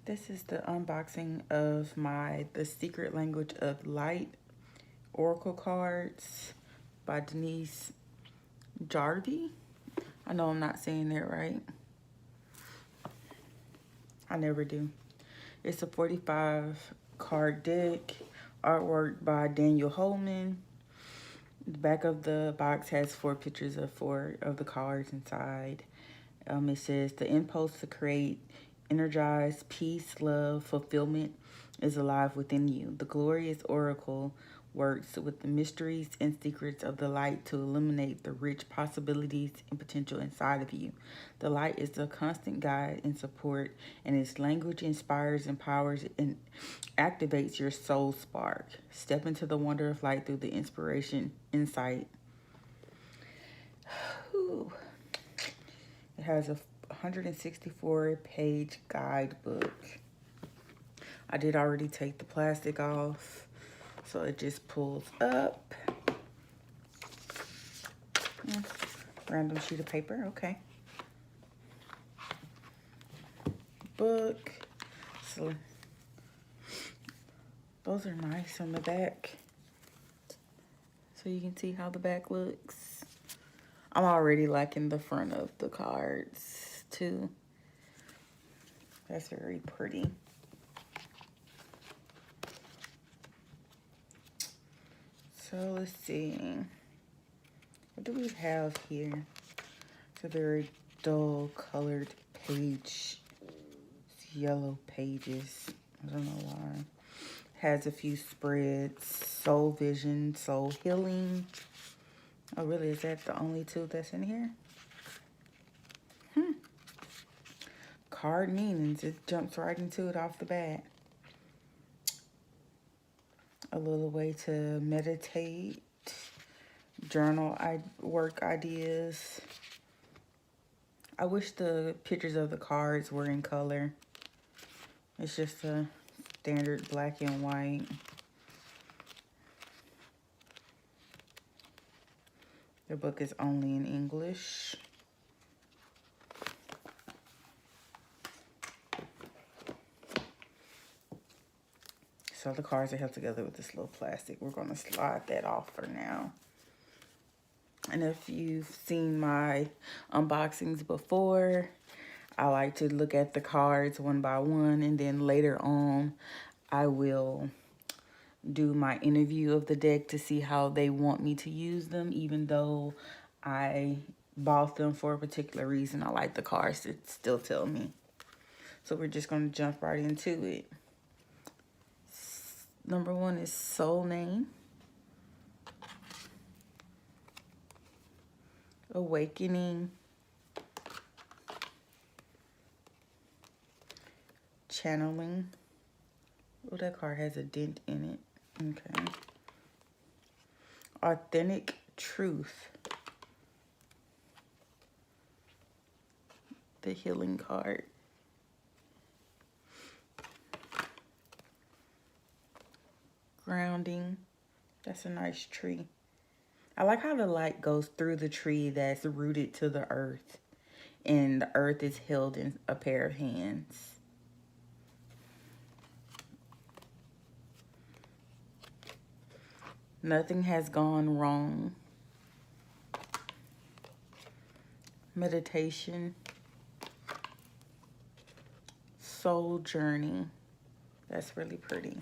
This is the unboxing of The Secret Language of Light Oracle cards by Denise Jarvie. I know I'm not saying that right. I never do. It's a 45 card deck, artwork by Holeman. The back of the box has 4 pictures of 4 of the cards inside. It says, the impulse to create, energize, peace, love, fulfillment is alive within you. The glorious oracle works with the mysteries and secrets of the light to illuminate the rich possibilities and potential inside of you. The light is a constant guide and support, and its language inspires, empowers, and activates your soul spark. Step into the wonder of light through the inspiration, insight. Whew. It has a 164-page guidebook. I did already take the plastic off, so it just pulls up. Random sheet of paper, okay. Book. So those are nice on the back. So you can see how the back looks. I'm already liking the front of the cards too. That's very pretty. So let's see. What do we have here? It's a very dull colored page. It's yellow pages. I don't know why. Has a few spreads. Soul vision, soul healing. Oh, really? Is that the only 2 that's in here? Card meanings. It jumps right into it off the bat. A little way to meditate. Journal work ideas. I wish the pictures of the cards were in color. It's just a standard black and white. The book is only in English. So the cards are held together with this little plastic. We're going to slide that off for now. And if you've seen my unboxings before, I like to look at the cards one by one, and then later on I will do my interview of the deck to see how they want me to use them. Even though I bought them for a particular reason, I like the cards to still tell me. So we're just going to jump right into it. Number 1 is Soul Name. Awakening. Channeling. Oh, that card has a dent in it. Okay. Authentic Truth. The healing card. Grounding. That's a nice tree. I like how the light goes through the tree that's rooted to the earth, and the earth is held in a pair of hands. Nothing has gone wrong. Meditation. Soul Journey. That's really pretty.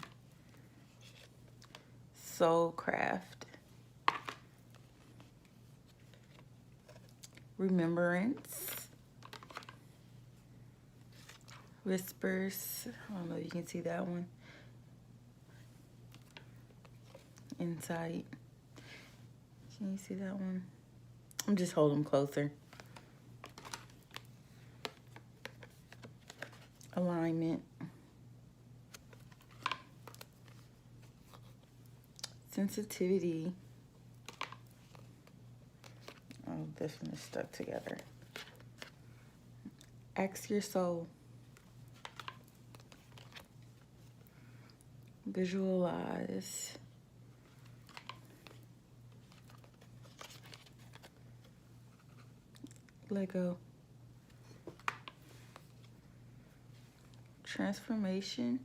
Soul Craft. Remembrance. Whispers. I don't know if you can see that one. Insight. Can you see that one? I'm just holding them closer. Alignment. Sensitivity. Oh, this one is stuck together. Ask your soul. Visualize. Let go. Transformation.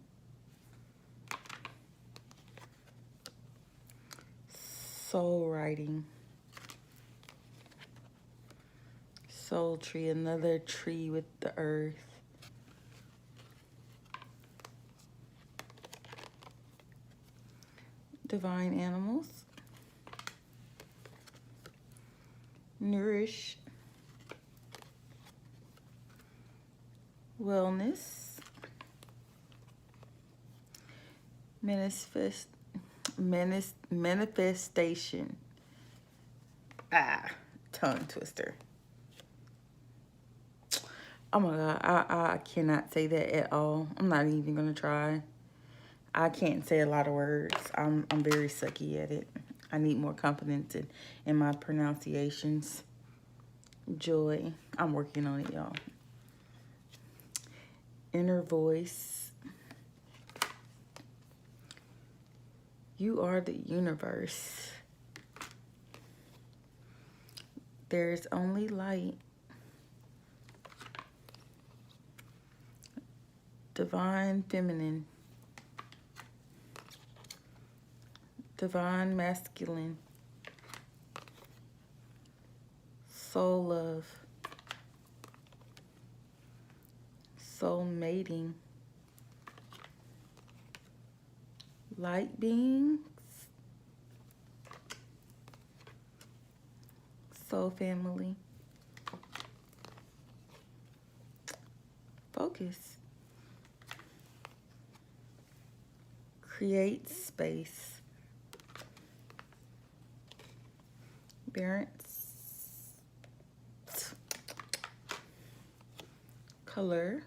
Soul Writing. Soul Tree, another tree with the earth. Divine Animals. Nourish. Wellness. Manifestation. Tongue twister. Oh my God, I cannot say that at all. I'm not even gonna try. I can't say a lot of words. I'm very sucky at it. I need more confidence in my pronunciations. Joy. I'm working on it, y'all. Inner voice. You are the universe. There's only light. Divine feminine. Divine masculine. Soul love. Soul mating. Light beings. Soul family. Focus. Create space. Parents. Color.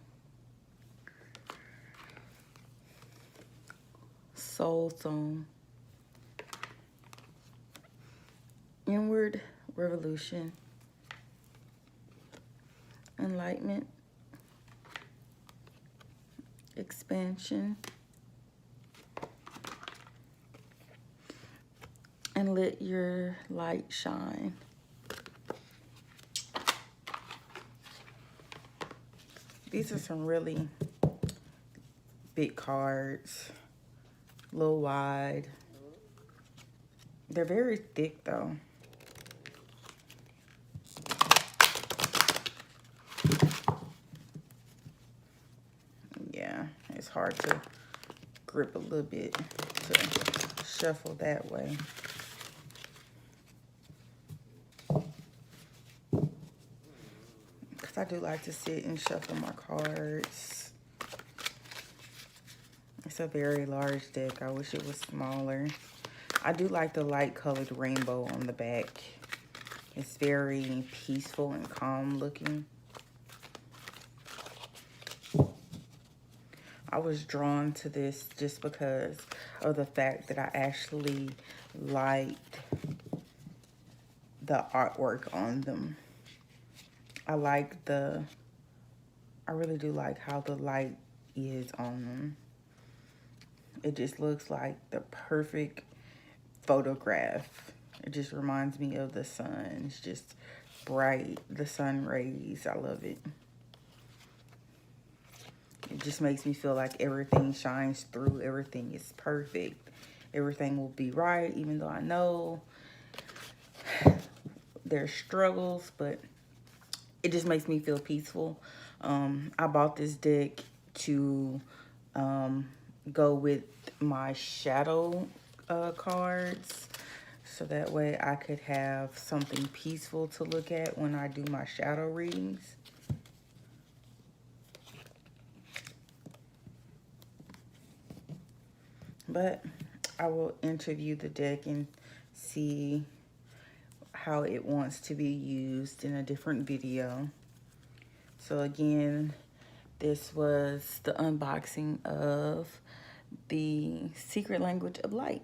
Soul song. Inward revolution. Enlightenment. Expansion. And let your light shine. These are some really big cards. A little wide. They're very thick though. Yeah, it's hard to grip a little bit to shuffle that way. I do like to sit and shuffle my cards. It's a very large deck. I wish it was smaller. I do like the light colored rainbow on the back. It's very peaceful and calm looking. I was drawn to this just because of the fact that I actually liked the artwork on them. I really do like how the light is on them. It just looks like the perfect photograph. It just reminds me of the sun. It's just bright, the sun rays. I love it. It just makes me feel like everything shines through. Everything is perfect. Everything will be right, even though I know there's struggles, but it just makes me feel peaceful. I bought this deck to go with my shadow cards, so that way I could have something peaceful to look at when I do my shadow readings. But I will interview the deck and see how it wants to be used in a different video. So again, this was the unboxing of the Secret Language of Light.